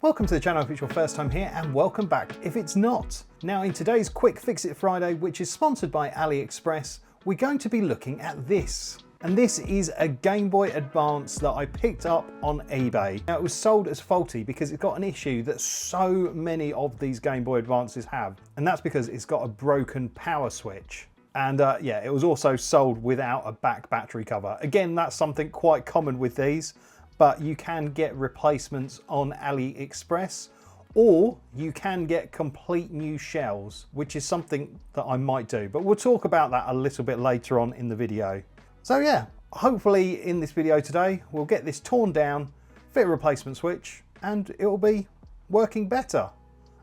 Welcome to the channel if it's your first time here, and welcome back if it's not. Now in today's Quick Fix It Friday, which is sponsored by AliExpress, we're going to be looking at this. And this is a Game Boy Advance that I picked up on eBay. Now it was sold as faulty because it's got an issue that so many of these Game Boy Advances have. And that's because it's got a broken power switch. And yeah, it was also sold without a back battery cover. Again, that's something quite common with these, but you can get replacements on AliExpress, or you can get complete new shells, which is something that I might do, but we'll talk about that a little bit later on in the video. So yeah, hopefully in this video today, we'll get this torn down, fit a replacement switch, and it will be working better.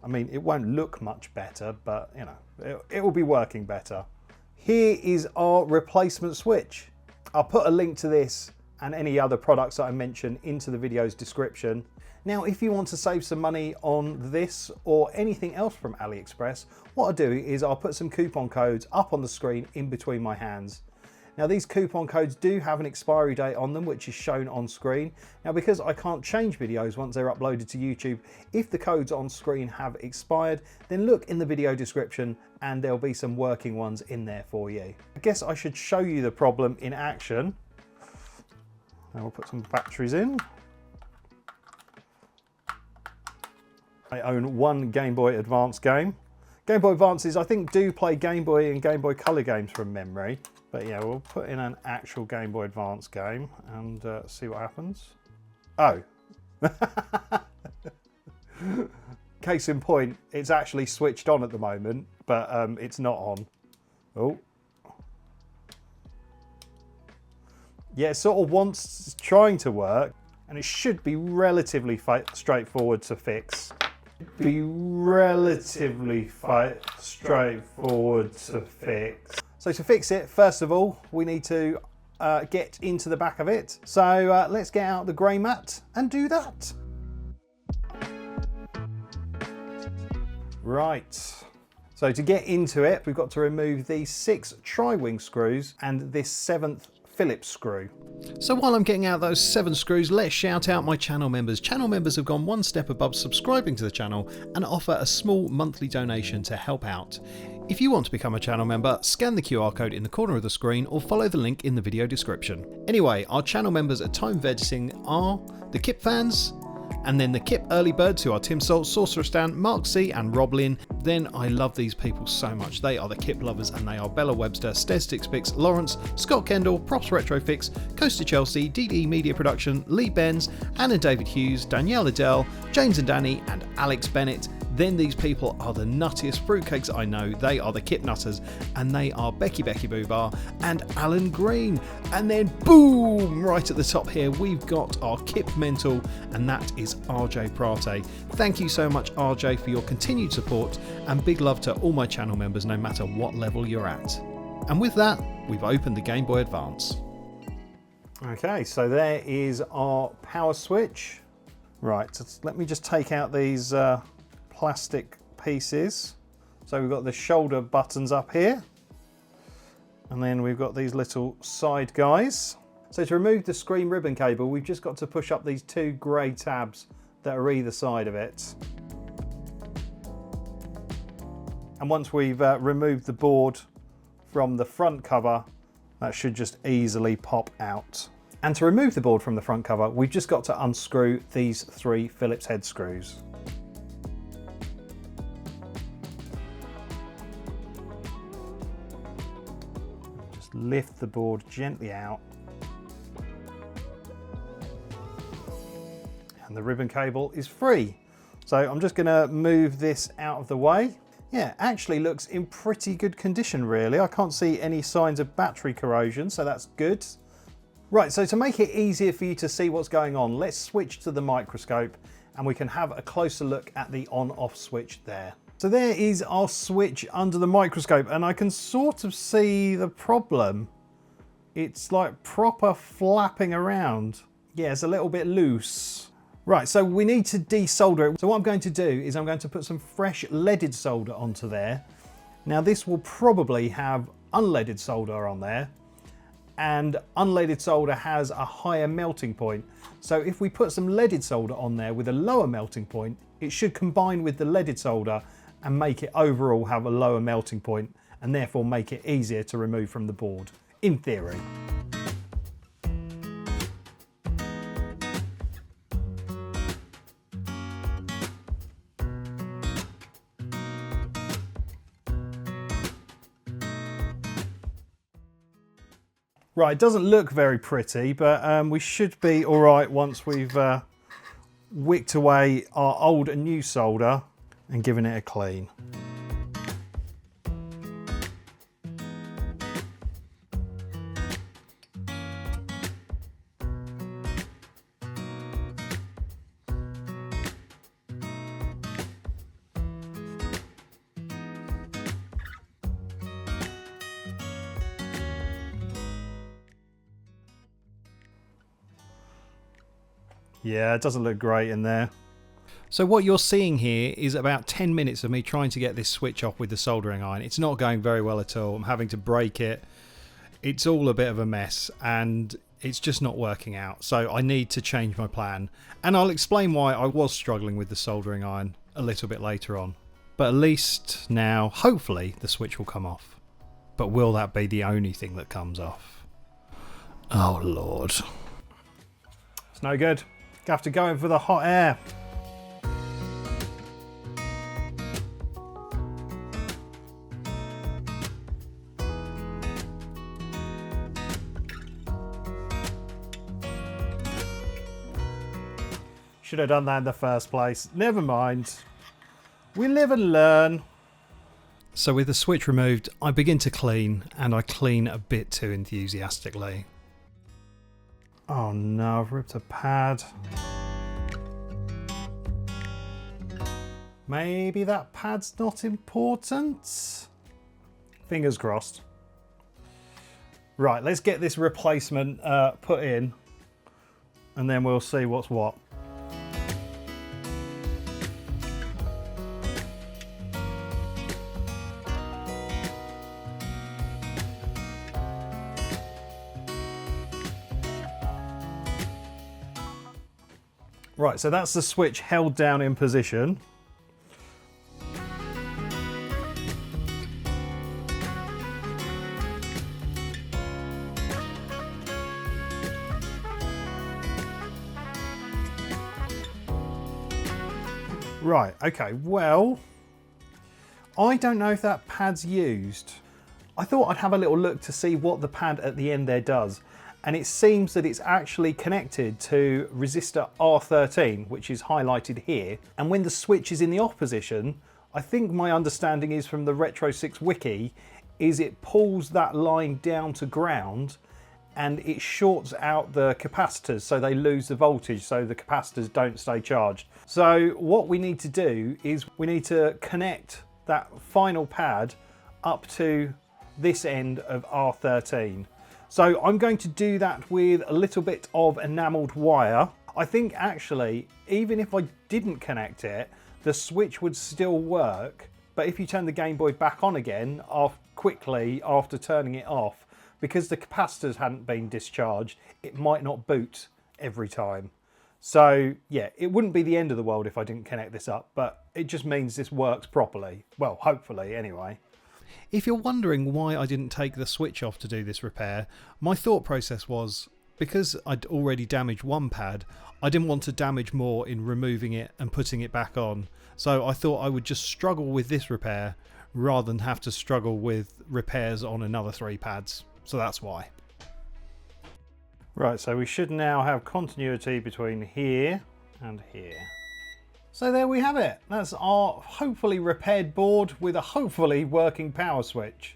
I mean, it won't look much better, but you know, it will be working better. Here is our replacement switch. I'll put a link to this and any other products that I mention into the video's description. Now, if you want to save some money on this or anything else from AliExpress, what I'll do is I'll put some coupon codes up on the screen in between my hands. Now these coupon codes do have an expiry date on them, which is shown on screen. Now because I can't change videos once they're uploaded to YouTube, if the codes on screen have expired, then look in the video description and there'll be some working ones in there for you. I guess I should show you the problem in action. Now we'll put some batteries in. I own one Game Boy Advance game. Game Boy Advances, I think, do play Game Boy and Game Boy Color games from memory. But yeah, we'll put in an actual Game Boy Advance game and see what happens. Oh. Case in point, it's actually switched on at the moment, but it's not on. Oh. Yeah, it sort of wants trying to work, and it should be relatively straightforward to fix. So to fix it, first of all, we need to get into the back of it. So let's get out the grey mat and do that. Right. So to get into it, we've got to remove these 6 tri-wing screws and this 7th Phillips screw. So while I'm getting out those 7 screws, let's shout out my channel members. Channel members have gone one step above subscribing to the channel and offer a small monthly donation to help out. If you want to become a channel member, scan the QR code in the corner of the screen or follow the link in the video description. Anyway, our channel members at time vetting are the Kip fans, and then the Kip early birds, who are Tim Salt, Sorcerer Stan, Mark C and Rob Lynn. Then I love these people so much. They are the Kip lovers, and they are Bella Webster, Stez6pix, Lawrence, Scott Kendall, Props Retrofix, Coaster Chelsea, DD Media Production, Lee Benz, Anna David Hughes, Danielle Adele, James and Danny, and Alex Bennett. Then these people are the nuttiest fruitcakes I know. They are the Kip Nutters, and they are Becky Boobar and Alan Green. And then boom, right at the top here, we've got our Kip Mental, and that is RJ Prate. Thank you so much, RJ, for your continued support, and big love to all my channel members, no matter what level you're at. And with that, we've opened the Game Boy Advance. Okay, so there is our power switch. Right, so let me just take out these plastic pieces. So we've got the shoulder buttons up here, and then we've got these little side guys. So to remove the screen ribbon cable, we've just got to push up these 2 grey tabs that are either side of it. And once we've removed the board from the front cover, that should just easily pop out. And to remove the board from the front cover, we've just got to unscrew these 3 Phillips head screws. Just lift the board gently out. And the ribbon cable is free. So I'm just going to move this out of the way. Yeah, actually looks in pretty good condition really. I can't see any signs of battery corrosion, so that's good. Right, so to make it easier for you to see what's going on, let's switch to the microscope and we can have a closer look at the on-off switch there. So there is our switch under the microscope, and I can sort of see the problem. It's like proper flapping around. Yeah, it's a little bit loose. Right, so we need to desolder it. So what I'm going to do is I'm going to put some fresh leaded solder onto there. Now this will probably have unleaded solder on there, and unleaded solder has a higher melting point. So if we put some leaded solder on there with a lower melting point, it should combine with the leaded solder and make it overall have a lower melting point, and therefore make it easier to remove from the board, in theory. Right, it doesn't look very pretty, but we should be all right once we've wicked away our old and new solder and given it a clean. Yeah, it doesn't look great in there. So what you're seeing here is about 10 minutes of me trying to get this switch off with the soldering iron. It's not going very well at all. I'm having to break it. It's all a bit of a mess and it's just not working out. So I need to change my plan. And I'll explain why I was struggling with the soldering iron a little bit later on. But at least now, hopefully, the switch will come off. But will that be the only thing that comes off? Oh, Lord. It's no good. Have to go in for the hot air. Should have done that in the first place. Never mind. We live and learn. So with the switch removed, I begin to clean, and I clean a bit too enthusiastically. Oh no, I've ripped a pad. Maybe that pad's not important? Fingers crossed. Right, let's get this replacement put in and then we'll see what's what. Right, so that's the switch held down in position. Right, okay, well, I don't know if that pad's used. I thought I'd have a little look to see what the pad at the end there does. And it seems that it's actually connected to resistor R13, which is highlighted here. And when the switch is in the off position, I think my understanding is from the Retro 6 wiki, is it pulls that line down to ground and it shorts out the capacitors so they lose the voltage, so the capacitors don't stay charged. So what we need to do is we need to connect that final pad up to this end of R13. So I'm going to do that with a little bit of enameled wire. I think actually, even if I didn't connect it, the switch would still work. But if you turn the Game Boy back on again quickly after turning it off, because the capacitors hadn't been discharged, it might not boot every time. So yeah, it wouldn't be the end of the world if I didn't connect this up, but it just means this works properly. Well, hopefully anyway. If you're wondering why I didn't take the switch off to do this repair, my thought process was, because I'd already damaged one pad, I didn't want to damage more in removing it and putting it back on. So I thought I would just struggle with this repair rather than have to struggle with repairs on another 3 pads. So that's why. Right, so we should now have continuity between here and here. So there we have it. That's our hopefully repaired board with a hopefully working power switch.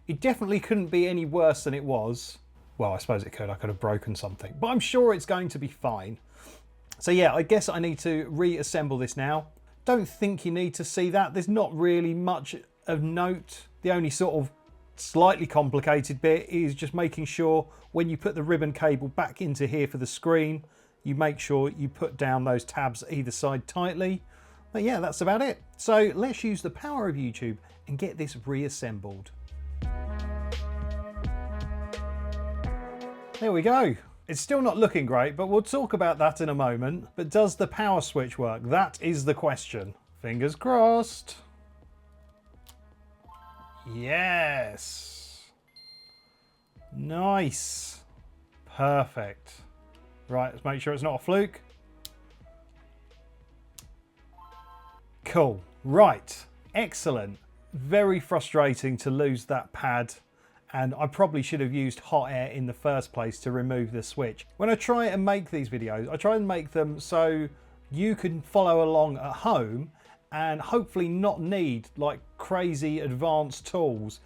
It definitely couldn't be any worse than it was. Well, I suppose it could. I could have broken something, but I'm sure it's going to be fine. So yeah, I guess I need to reassemble this now. Don't think you need to see that. There's not really much of note. The only sort of slightly complicated bit is just making sure when you put the ribbon cable back into here for the screen, you make sure you put down those tabs either side tightly. But yeah, that's about it. So let's use the power of YouTube and get this reassembled. There we go. It's still not looking great, but we'll talk about that in a moment. But does the power switch work? That is the question. Fingers crossed. Yes. Nice. Perfect. Right, let's make sure it's not a fluke. Cool. Right. Excellent. Very frustrating to lose that pad. And I probably should have used hot air in the first place to remove the switch. When I try and make these videos, I try and make them so you can follow along at home and hopefully not need like crazy advanced tools.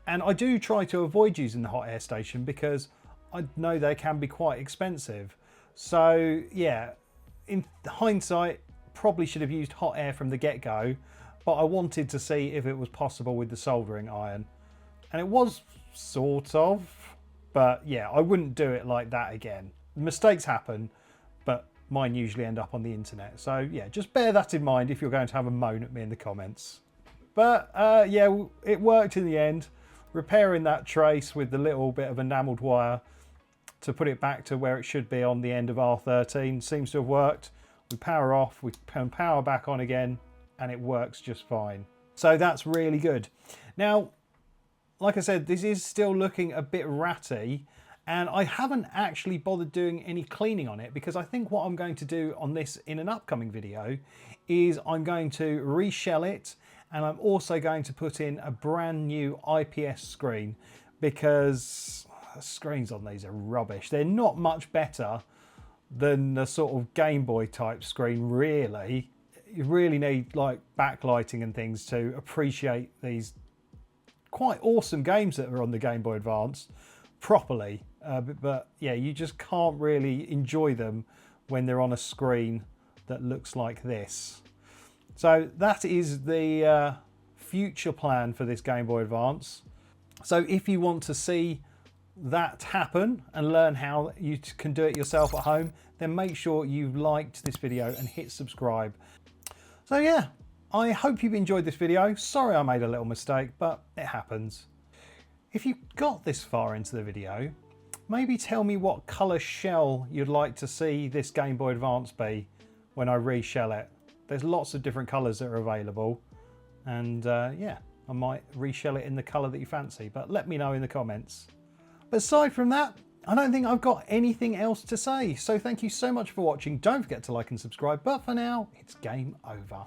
And I do try to avoid using the hot air station because I know they can be quite expensive. So yeah, in hindsight, probably should have used hot air from the get-go, but I wanted to see if it was possible with the soldering iron. And it was sort of, but yeah, I wouldn't do it like that again. Mistakes happen, but mine usually end up on the internet. So yeah, just bear that in mind if you're going to have a moan at me in the comments. But yeah, it worked in the end. Repairing that trace with the little bit of enameled wire to put it back to where it should be on the end of R13 seems to have worked. We power off, we can power back on again, and it works just fine. So that's really good. Now, like I said, this is still looking a bit ratty, and I haven't actually bothered doing any cleaning on it because I think what I'm going to do on this in an upcoming video is I'm going to reshell it, and I'm also going to put in a brand new IPS screen because the screens on these are rubbish. They're not much better than the sort of Game Boy type screen, really. You really need like backlighting and things to appreciate these quite awesome games that are on the Game Boy Advance properly, but yeah, you just can't really enjoy them when they're on a screen that looks like this. So that is the future plan for this Game Boy Advance. So if you want to see that happen and learn how you can do it yourself at home, then make sure you've liked this video and hit subscribe. So yeah, I hope you've enjoyed this video. Sorry I made a little mistake, but it happens. If you got this far into the video, maybe tell me what colour shell you'd like to see this Game Boy Advance be when I reshell it. There's lots of different colours that are available, and yeah, I might reshell it in the colour that you fancy, but let me know in the comments. But aside from that, I don't think I've got anything else to say. So thank you so much for watching. Don't forget to like and subscribe. But for now, it's game over.